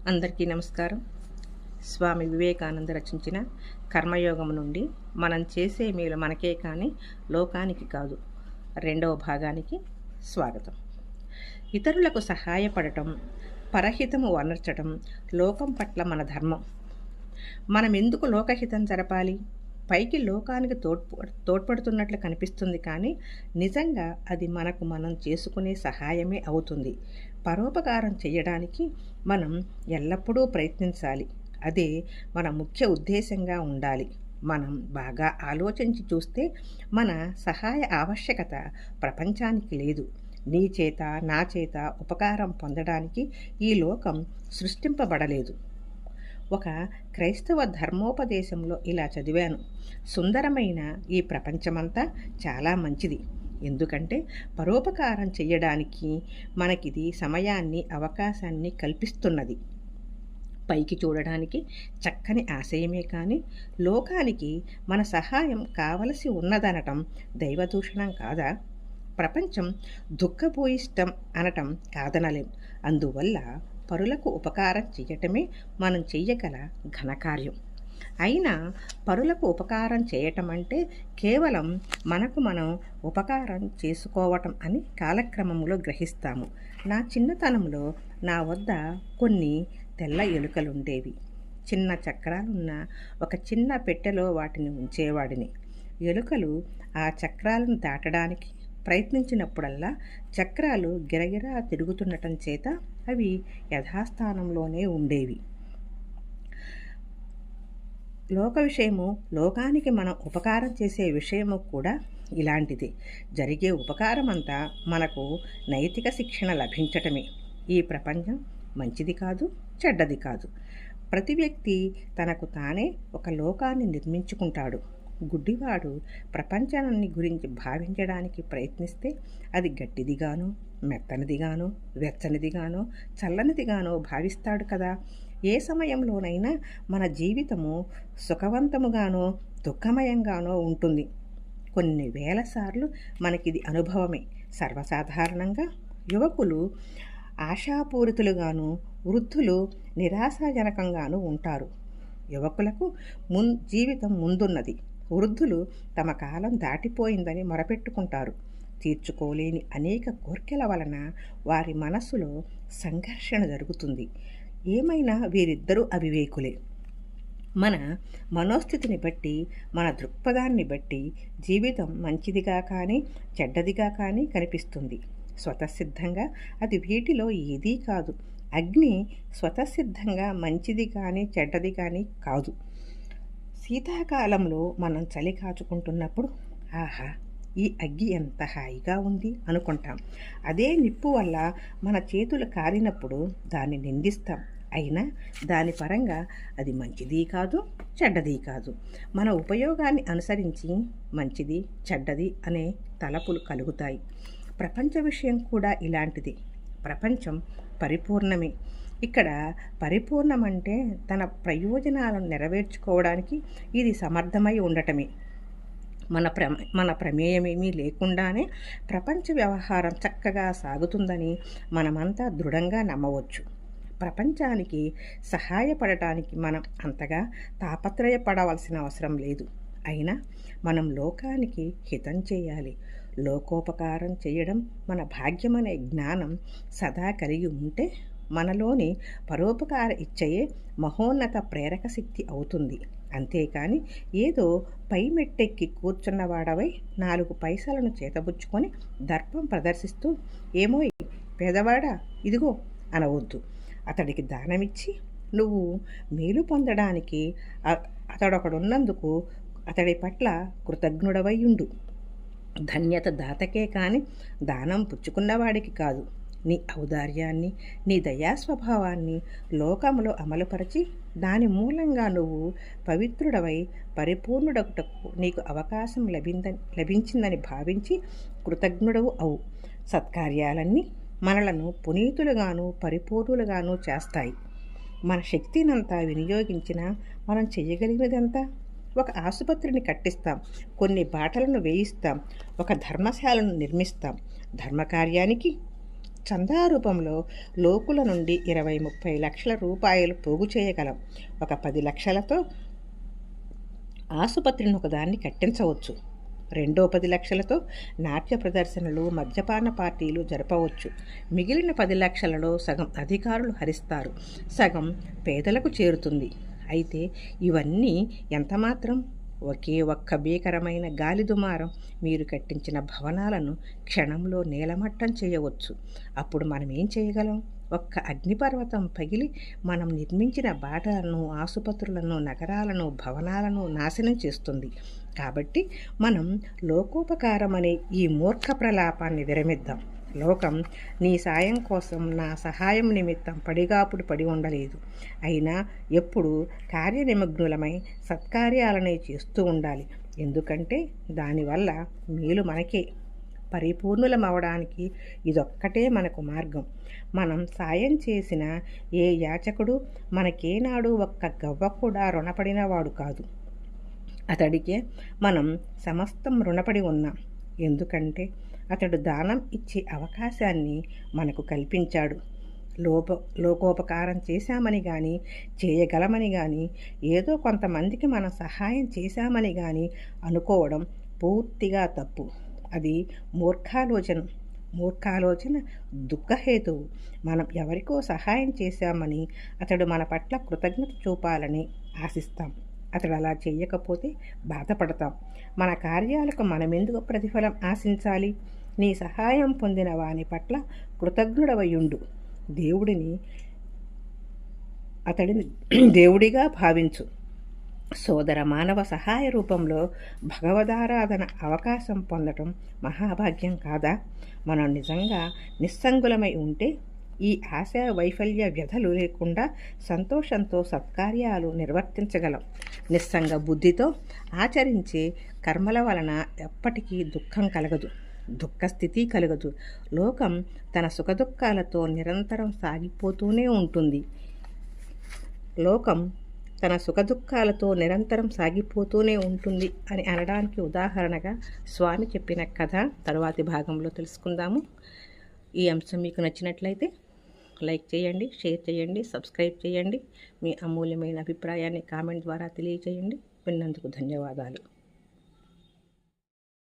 అందరికీ నమస్కారం. స్వామి వివేకానంద రచించిన కర్మయోగం నుండి మనం చేసే మేలు మనకే కానీ లోకానికి కాదు రెండవ భాగానికి స్వాగతం. ఇతరులకు సహాయపడటం, పరహితము అనర్చటం లోకం పట్ల మన ధర్మం. మనం ఎందుకు లోకహితం జరపాలి? పైకి లోకానికి తోడ్పడుతున్నట్లు కనిపిస్తుంది, కానీ నిజంగా అది మనకు మనం చేసుకునే సహాయమే అవుతుంది. పరోపకారం చేయడానికి మనం ఎల్లప్పుడూ ప్రయత్నించాలి. అదే మన ముఖ్య ఉద్దేశంగా ఉండాలి. మనం బాగా ఆలోచించి చూస్తే మన సహాయ ఆవశ్యకత ప్రపంచానికి లేదు. నీ చేత నా చేత ఉపకారం పొందడానికి ఈ లోకం సృష్టింపబడలేదు. ఒక క్రైస్తవ ధర్మోపదేశంలో ఇలా చదివాను: సుందరమైన ఈ ప్రపంచమంతా చాలా మంచిది, ఎందుకంటే పరోపకారం చేయడానికి మనకిది సమయాన్ని, అవకాశాన్ని కల్పిస్తున్నది. పైకి చూడడానికి చక్కని ఆశయమే కానీ లోకానికి మన సహాయం కావలసి ఉన్నదనటం దైవదూషణం కాదా? ప్రపంచం దుఃఖభూయిష్టం అనటం కాదనలేం. అందువల్ల పరులకు ఉపకారం చేయటమే మనం చెయ్యగల ఘనకార్యం. అయినా పరులకు ఉపకారం చేయటం అంటే కేవలం మనకు మనం ఉపకారం చేసుకోవటం అని కాలక్రమంలో గ్రహిస్తాము. నా చిన్నతనంలో నా వద్ద కొన్ని తెల్ల ఎలుకలుండేవి. చిన్న చక్రాలున్న ఒక చిన్న పెట్టెలో వాటిని ఉంచేవాడిని. ఎలుకలు ఆ చక్రాలను దాటడానికి ప్రయత్నించినప్పుడల్లా చక్రాలు గిరగిరా తిరుగుతుండటం చేత అవి యథాస్థానంలోనే ఉండేవి. లోక విషయము, లోకానికి మనం ఉపకారం చేసే విషయము కూడా ఇలాంటిదే. జరిగే ఉపకారం అంతా మనకు నైతిక శిక్షణ లభించటమే. ఈ ప్రపంచం మంచిది కాదు, చెడ్డది కాదు. ప్రతి వ్యక్తి తనకు తానే ఒక లోకాన్ని నిర్మించుకుంటాడు. గుడ్డివాడు ప్రపంచాన్ని గురించి భావించడానికి ప్రయత్నిస్తే అది గట్టిదిగానో, మెత్తనిదిగానో, వెచ్చనిదిగానో, చల్లనిదిగానో భావిస్తాడు కదా. ఏ సమయంలోనైనా మన జీవితము సుఖవంతముగానో దుఃఖమయంగానో ఉంటుంది. కొన్ని వేల సార్లు మనకిది అనుభవమే. సర్వసాధారణంగా యువకులు ఆశాపూరితులుగాను, వృద్ధులు నిరాశాజనకంగాను ఉంటారు. యువకులకు జీవితం ముందున్నది. వృద్ధులు తమ కాలం దాటిపోయిందని మొరపెట్టుకుంటారు. తీర్చుకోలేని అనేక కోర్కెల వలన వారి మనస్సులో సంఘర్షణ జరుగుతుంది. ఏమైనా వీరిద్దరూ అవివేకులే. మన మనోస్థితిని బట్టి, మన దృక్పథాన్ని బట్టి జీవితం మంచిదిగా కానీ చెడ్డదిగా కానీ కనిపిస్తుంది. స్వతసిద్ధంగా అది వీటిలో ఏదీ కాదు. అగ్ని స్వతసిద్ధంగా మంచిది కానీ చెడ్డది కానీ కాదు. శీతాకాలంలో మనం చలి కాచుకుంటున్నప్పుడు ఆహా, ఈ అగ్గి ఎంత హాయిగా ఉంది అనుకుంటాం. అదే నిప్పు వల్ల మన చేతులు కాలినప్పుడు దాన్ని నిందిస్తాం. అయినా దాని పరంగా అది మంచిది కాదు, చెడ్డది కాదు. మన ఉపయోగాన్ని అనుసరించి మంచిది, చెడ్డది అనే తలపులు కలుగుతాయి. ప్రపంచ విషయం కూడా ఇలాంటిది. ప్రపంచం పరిపూర్ణమే. ఇక్కడ పరిపూర్ణమంటే తన ప్రయోజనాలను నెరవేర్చుకోవడానికి ఇది సమర్థమై ఉండటమే. మన ప్రమేయమేమీ లేకుండానే ప్రపంచ వ్యవహారం చక్కగా సాగుతుందని మనమంతా దృఢంగా నమ్మవచ్చు. ప్రపంచానికి సహాయపడటానికి మనం అంతగా తాపత్రయపడవలసిన అవసరం లేదు. అయినా మనం లోకానికి హితం చేయాలి. లోకోపకారం చేయడం మన భాగ్యమనే జ్ఞానం సదా కలిగి ఉంటే మనలోని పరోపకార ఇచ్చయే మహోన్నత ప్రేరక శక్తి అవుతుంది. అంతేకాని ఏదో పై మెట్టెక్కి కూర్చున్నవాడవై 4 పైసలను చేతబుచ్చుకొని దర్పం ప్రదర్శిస్తూ ఏమో పేదవాడా ఇదిగో అనవద్దు. అతడికి దానమిచ్చి నువ్వు మేలు పొందడానికి అతడొకడున్నందుకు అతడి పట్ల కృతజ్ఞుడవై ఉండు. ధన్యత దాతకే కాని దానం పుచ్చుకున్నవాడికి కాదు. నీ ఔదార్యాన్ని, నీ దయాస్వభావాన్ని లోకంలో అమలుపరచి దాని మూలంగా నువ్వు పవిత్రుడవై పరిపూర్ణుడొకటకు నీకు అవకాశం లభించిందని భావించి కృతజ్ఞుడవు అవు. సత్కార్యాలన్నీ మనలను పునీతులుగాను పరిపూర్ణులుగాను చేస్తాయి. మన శక్తినంతా వినియోగించినా మనం చేయగలిగినదంతా ఒక ఆసుపత్రిని కట్టిస్తాం, కొన్ని బాటలను వేయిస్తాం, ఒక ధర్మశాలను నిర్మిస్తాం. ధర్మకార్యానికి చందా రూపంలో లోకుల నుండి 20-30 లక్షల రూపాయలు పోగు చేయగలం. ఒక 10 లక్షలతో ఆసుపత్రిని ఒకదాన్ని కట్టించవచ్చు. రెండో 10 లక్షలతో నాట్య ప్రదర్శనలు, మద్యపాన పార్టీలు జరపవచ్చు. మిగిలిన 10 లక్షలలో సగం అధికారులు హరిస్తారు, సగం పేదలకు చేరుతుంది. అయితే ఇవన్నీ ఎంతమాత్రం? ఒకే ఒక్క భీకరమైన గాలి దుమారం మీరు కట్టించిన భవనాలను క్షణంలో నేలమట్టం చేయవచ్చు. అప్పుడు మనం ఏం చేయగలం? ఒక్క అగ్నిపర్వతం పగిలి మనం నిర్మించిన బాటలను, ఆసుపత్రులను, నగరాలను, భవనాలను నాశనం చేస్తుంది. కాబట్టి మనం లోకోపకారం అనే ఈ మూర్ఖ ప్రలాపాన్ని విరమిద్దాం. లోకం నీ సాయం కోసం, నా సహాయం నిమిత్తం పడిగాపుడు పడి ఉండలేదు. అయినా ఎప్పుడు కార్యనిమగ్నులమై సత్కార్యాలనే చేస్తూ ఉండాలి. ఎందుకంటే దానివల్ల మేలు మనకే. పరిపూర్ణులమవడానికి ఇదొక్కటే మనకు మార్గం. మనం సాయం చేసిన ఏ యాచకుడు మనకేనాడు ఒక్క గవ్వ కూడా రుణపడినవాడు కాదు. అతడికే మనం సమస్తం రుణపడి ఉన్నాం. ఎందుకంటే అతడు దానం ఇచ్చే అవకాశాన్ని మనకు కల్పించాడు. లోకోపకారం చేశామని కానీ, చేయగలమని కానీ, ఏదో కొంతమందికి మనం సహాయం చేశామని కానీ అనుకోవడం పూర్తిగా తప్పు. అది మూర్ఖాలోచన దుఃఖహేతువు. మనం ఎవరికో సహాయం చేశామని అతడు మన పట్ల కృతజ్ఞత చూపాలని ఆశిస్తాం. అతడు అలా చేయకపోతే బాధపడతాం. మన కార్యాలకు మనమెందుకు ప్రతిఫలం ఆశించాలి? నీ సహాయం పొందిన వాని పట్ల కృతజ్ఞుడవయుండు. అతడిని దేవుడిగా భావించు. సోదర మానవ సహాయ రూపంలో భగవదారాధన అవకాశం పొందటం మహాభాగ్యం కాదా? మనం నిజంగా నిస్సంగులమై ఉంటే ఈ ఆశ వైఫల్య వ్యధలు లేకుండా సంతోషంతో సత్కార్యాలు నిర్వర్తించగలం. నిస్సంగ బుద్ధితో ఆచరించే కర్మల వలన ఎప్పటికీ దుఃఖం కలగదు, దుఃఖస్థితి కలగదు. లోకం తన సుఖదుఖాలతో నిరంతరం సాగిపోతూనే ఉంటుంది. అని అనడానికి ఉదాహరణగా స్వామి చెప్పిన కథ తరువాతి భాగంలో తెలుసుకుందాము. ఈ అంశం మీకు నచ్చినట్లయితే లైక్ చేయండి, షేర్ చేయండి, సబ్స్క్రైబ్ చేయండి. మీ అమూల్యమైన అభిప్రాయాన్ని కామెంట్ ద్వారా తెలియజేయండి. విన్నందుకు ధన్యవాదాలు.